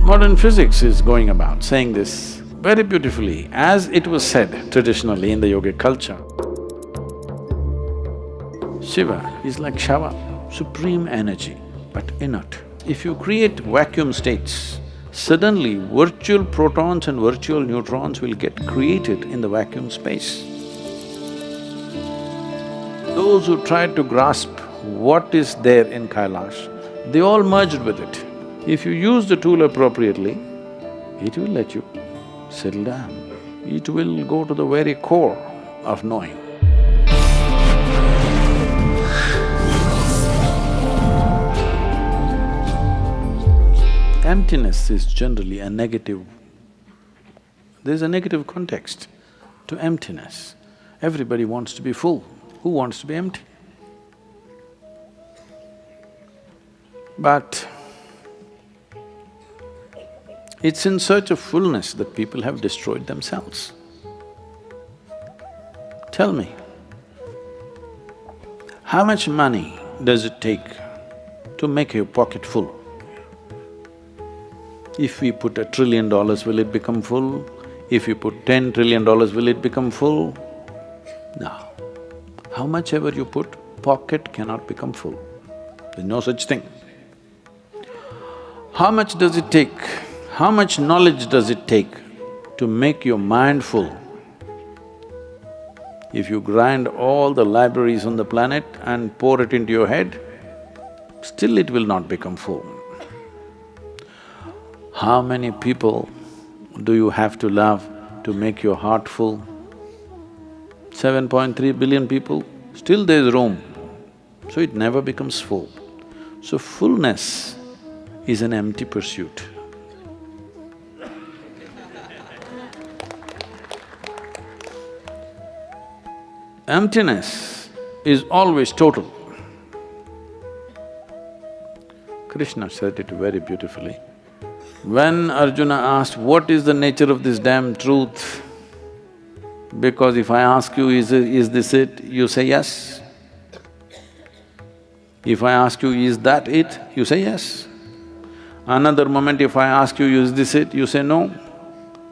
Modern physics is going about saying this very beautifully, as it was said traditionally in the yogic culture. Shiva is like Shava, supreme energy, but inert. If you create vacuum states, suddenly virtual protons and virtual neutrons will get created in the vacuum space. Those who tried to grasp what is there in Kailash, they all merged with it. If you use the tool appropriately, it will let you settle down. It will go to the very core of knowing. Emptiness is generally a negative… there's a negative context to emptiness. Everybody wants to be full. Who wants to be empty? But it's in search of fullness that people have destroyed themselves. Tell me, how much money does it take to make your pocket full? If we put $1 trillion, will it become full? If you put $10 trillion, will it become full? No. How much ever you put, pocket cannot become full. There's no such thing. How much does it take? How much knowledge does it take to make your mind full? If you grind all the libraries on the planet and pour it into your head, still it will not become full. How many people do you have to love to make your heart full? 7.3 billion people, still there's room, so it never becomes full. So fullness is an empty pursuit. Emptiness is always total. Krishna said it very beautifully. When Arjuna asked, what is the nature of this damn truth? Because if I ask you, is this it? You say yes. If I ask you, is that it? You say yes. Another moment if I ask you, is this it? You say no.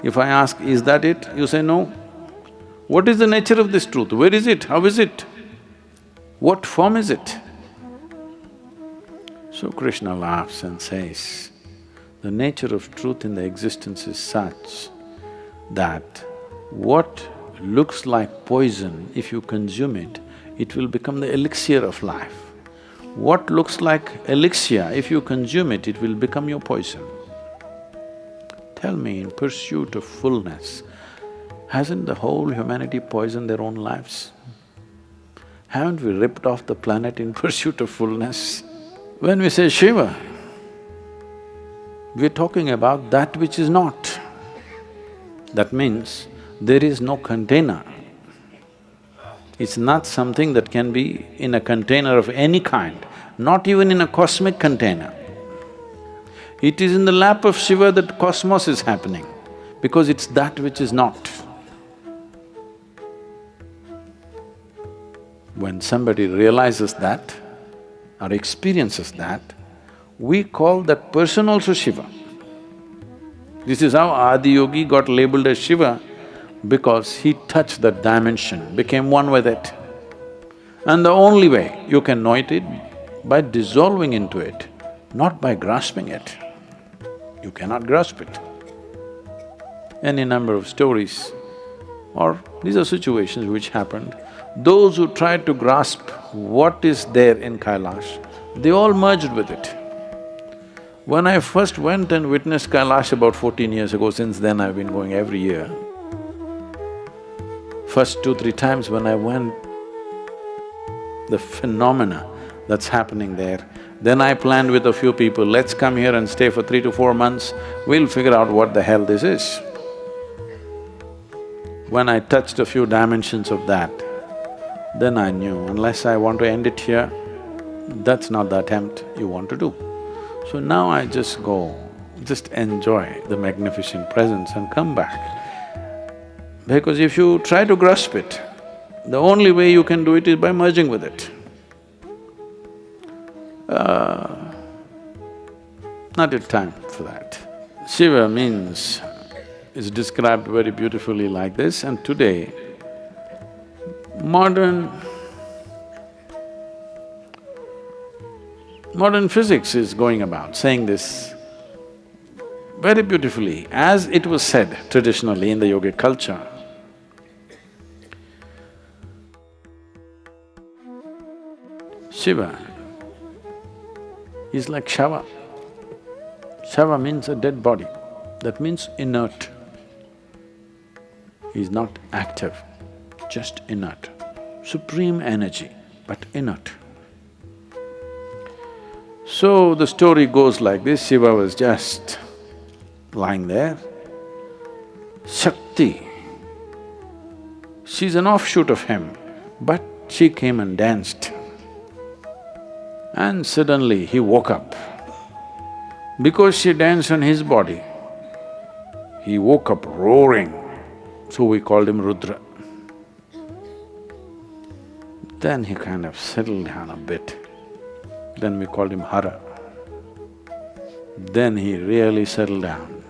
If I ask, is that it? You say no. What is the nature of this truth? Where is it? How is it? What form is it? So Krishna laughs and says, the nature of truth in the existence is such that what looks like poison, if you consume it, it will become the elixir of life. What looks like elixir, if you consume it, it will become your poison. Tell me, in pursuit of fullness, hasn't the whole humanity poisoned their own lives? Haven't we ripped off the planet in pursuit of fullness? When we say Shiva, we're talking about that which is not. That means there is no container. It's not something that can be in a container of any kind, not even in a cosmic container. It is in the lap of Shiva that cosmos is happening, because it's that which is not. When somebody realizes that or experiences that, we call that person also Shiva. This is how Adiyogi got labeled as Shiva, because he touched that dimension, became one with it. And the only way you can know it is by dissolving into it, not by grasping it. You cannot grasp it. Any number of stories, or these are situations which happened. Those who tried to grasp what is there in Kailash, they all merged with it. When I first went and witnessed Kailash about 14 years ago, since then I've been going every year. First 2-3 times when I went, the phenomena that's happening there, then I planned with a few people, let's come here and stay for 3 to 4 months, we'll figure out what the hell this is. When I touched a few dimensions of that, then I knew, unless I want to end it here, that's not the attempt you want to do. So now I just go, just enjoy the magnificent presence and come back. Because if you try to grasp it, the only way you can do it is by merging with it. not yet time for that. Shiva means, is described very beautifully like this, and today, modern physics is going about saying this very beautifully, as it was said traditionally in the yogic culture. Shiva is like Shava. Shava means a dead body, that means inert. He is not active, just inert. Supreme energy, but inert. So the story goes like this, Shiva was just lying there. Shakti, she's an offshoot of him, but she came and danced. And suddenly he woke up. Because she danced on his body, he woke up roaring, so we called him Rudra. Then he kind of settled down a bit, then we called him Hara. Then he really settled down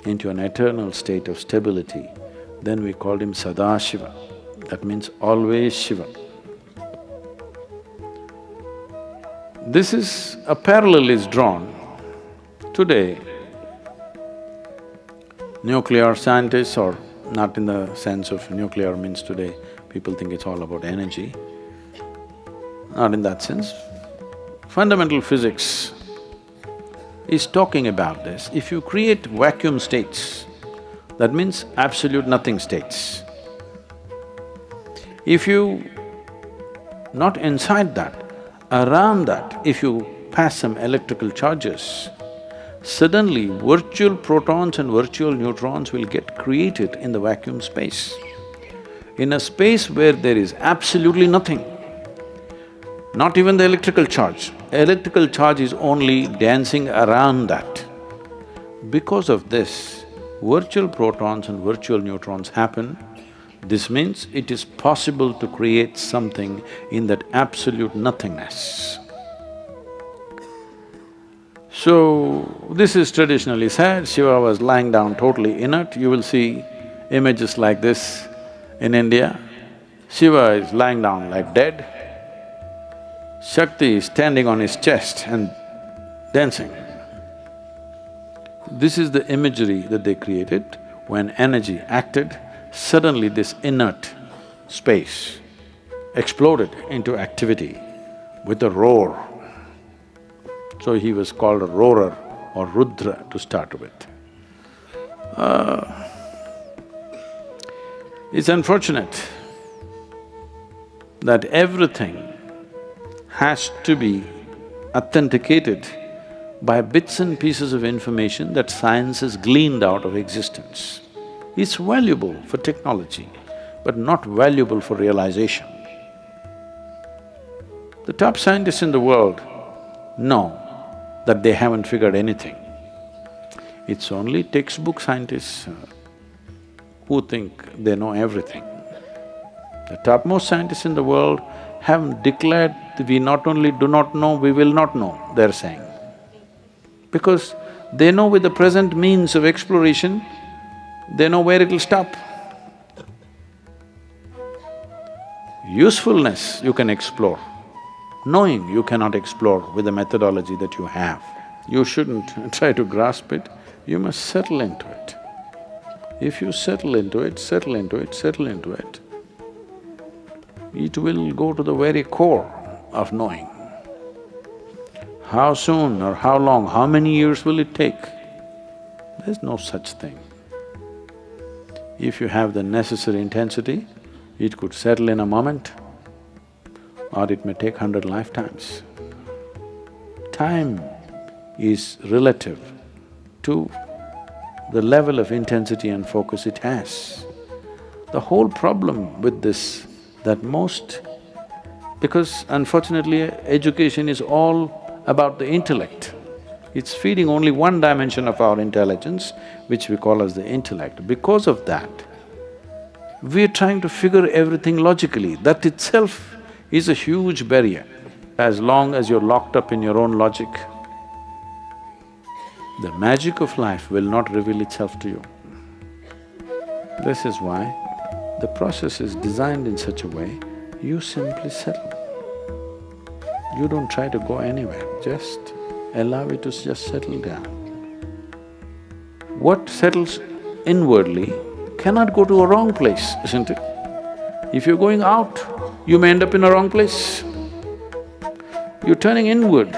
into an eternal state of stability. Then we called him Sadashiva, that means always Shiva. This is… a parallel is drawn. Today, nuclear scientists, or not in the sense of nuclear means today, people think it's all about energy, not in that sense. Fundamental physics is talking about this. If you create vacuum states, that means absolute nothing states. If you… not inside that, around that, if you pass some electrical charges, suddenly virtual protons and virtual neutrons will get created in the vacuum space. In a space where there is absolutely nothing, not even the electrical charge. Electrical charge is only dancing around that. Because of this, virtual protons and virtual neutrons happen. This means it is possible to create something in that absolute nothingness. So, this is traditionally said, Shiva was lying down totally inert. You will see images like this in India. Shiva is lying down like dead. Shakti is standing on his chest and dancing. This is the imagery that they created. When energy acted, suddenly this inert space exploded into activity with a roar. So he was called a roarer or Rudra to start with. It's unfortunate that everything has to be authenticated by bits and pieces of information that science has gleaned out of existence. It's valuable for technology, but not valuable for realization. The top scientists in the world know that they haven't figured anything. It's only textbook scientists who think they know everything. The topmost scientists in the world have declared that we not only do not know, we will not know, they're saying. Because they know with the present means of exploration, they know where it'll stop. Usefulness you can explore, knowing you cannot explore with the methodology that you have. You shouldn't try to grasp it, you must settle into it. If you settle into it, settle into it, settle into it, it will go to the very core of knowing. How soon or how long, how many years will it take? There's no such thing. If you have the necessary intensity, it could settle in a moment, or it may take 100 lifetimes. Time is relative to the level of intensity and focus it has. The whole problem with this, that most… because unfortunately education is all about the intellect. It's feeding only one dimension of our intelligence, which we call as the intellect. Because of that, we're trying to figure everything logically. That itself is a huge barrier. As long as you're locked up in your own logic, The magic of life will not reveal itself to you. This is why the process is designed in such a way, you simply settle. You don't try to go anywhere, just allow it to just settle down. What settles inwardly cannot go to a wrong place, isn't it? If you're going out, you may end up in a wrong place. You're turning inward,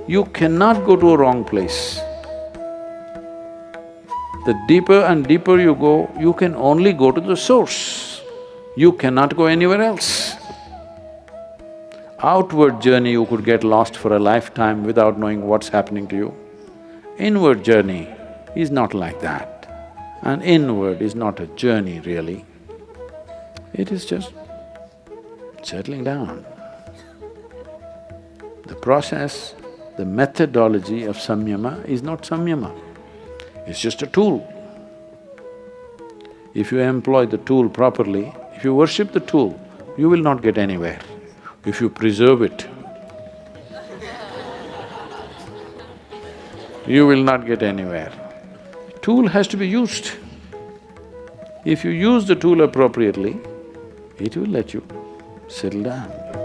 you cannot go to a wrong place. The deeper and deeper you go, you can only go to the source. You cannot go anywhere else. Outward journey you could get lost for a lifetime without knowing what's happening to you. Inward journey is not like that. And inward is not a journey really. It is just settling down. The process, the methodology of samyama is not samyama. It's just a tool. If you employ the tool properly, if you worship the tool, you will not get anywhere. If you preserve it, you will not get anywhere. Tool has to be used. If you use the tool appropriately, it will let you settle down.